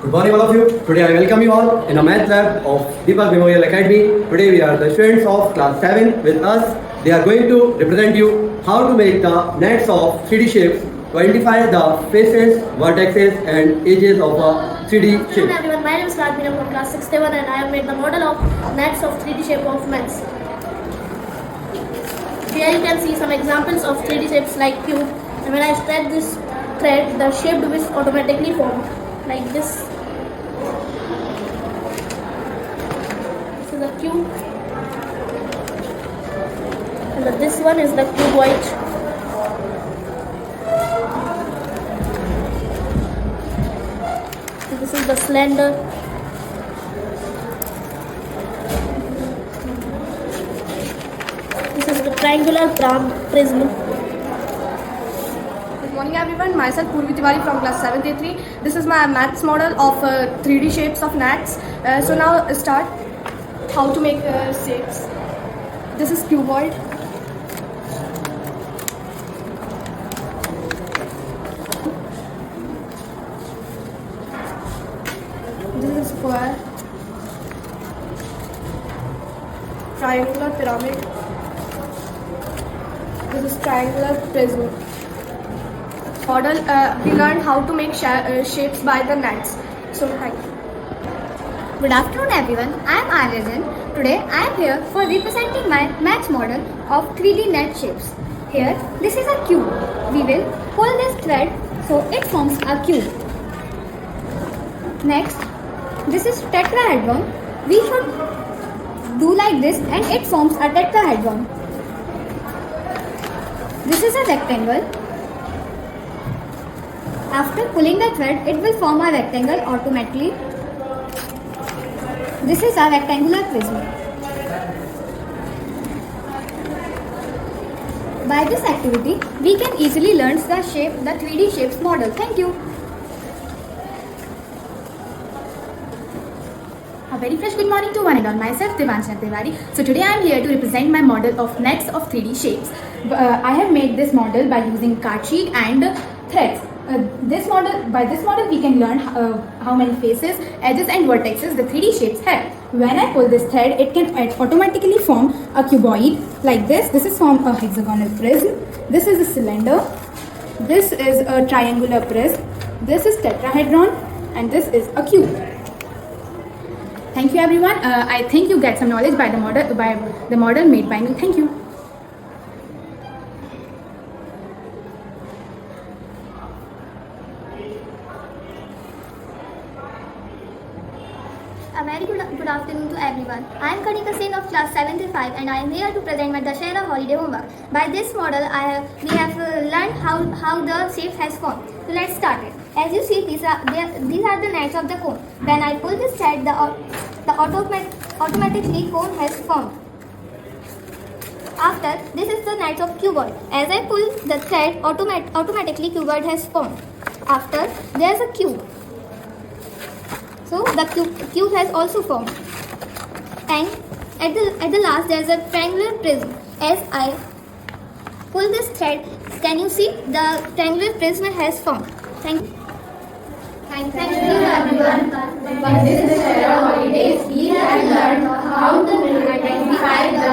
Good morning all of you. Today I welcome you all in a math lab of Deepak Memorial Academy. Today we are the students of class 7 with us. They are going to represent you how to make the nets of 3D shapes to identify the faces, vertices and edges of a 3D shape. Hello everyone, my name is Radmina from class 6-7 and I have made the model of nets of 3D shape of nets. Here you can see some examples of 3D shapes like cube, and when I stretch this thread, the shaped width automatically formed like this. This is a cube, and this one is the cuboid. And this is the cylinder. This is the triangular prism. Good morning everyone, myself Purvi Tiwari from class 7th-3. This is my maths model of 3D shapes of nets. So now start how to make shapes. This is cuboid. This is square. Triangular pyramid. This is triangular prism. Model, we learned how to make shapes by the nets. So thank you. Good afternoon everyone, I am Aryajan. Today I am here for representing my maths model of 3D net shapes. Here, this is a cube. We will pull this thread so it forms a cube. Next, this is tetrahedron. We should do like this and it forms a tetrahedron. This is a rectangle. After pulling the thread, it will form a rectangle automatically. This is a rectangular prism. By this activity, we can easily learn the 3D shapes model. Thank you. A very fresh good morning to one and all. Myself Devanshana Tiwari. So today I am here to represent my model of nets of 3D shapes. I have made this model by using card sheet and threads. By this model we can learn how many faces, edges and vertices the 3D shapes have. When I pull this thread, it can automatically form a cuboid like this. This is from a hexagonal prism. This is a cylinder. This is a triangular prism. This is tetrahedron and this is a cube. Thank you everyone. I think you get some knowledge by the model made by me. Thank you. A very good afternoon to everyone. I am Kanika Singh of class 7th-5 and I am here to present my Dashera holiday homework. By this model, we have learned how the shape has formed. So let's start it. As you see, these are the nets of the cone. When I pull this thread, automatically cone has formed. After, this is the nets of cuboid. As I pull the thread, automatically cuboid has formed. After, there is a cube. So the cube has also formed. And at the last, there is a triangular prism. As I pull this thread, can you see the triangular prism has formed? Thank you. Thank you everyone. By this Dashera holidays, we have learned how to identify the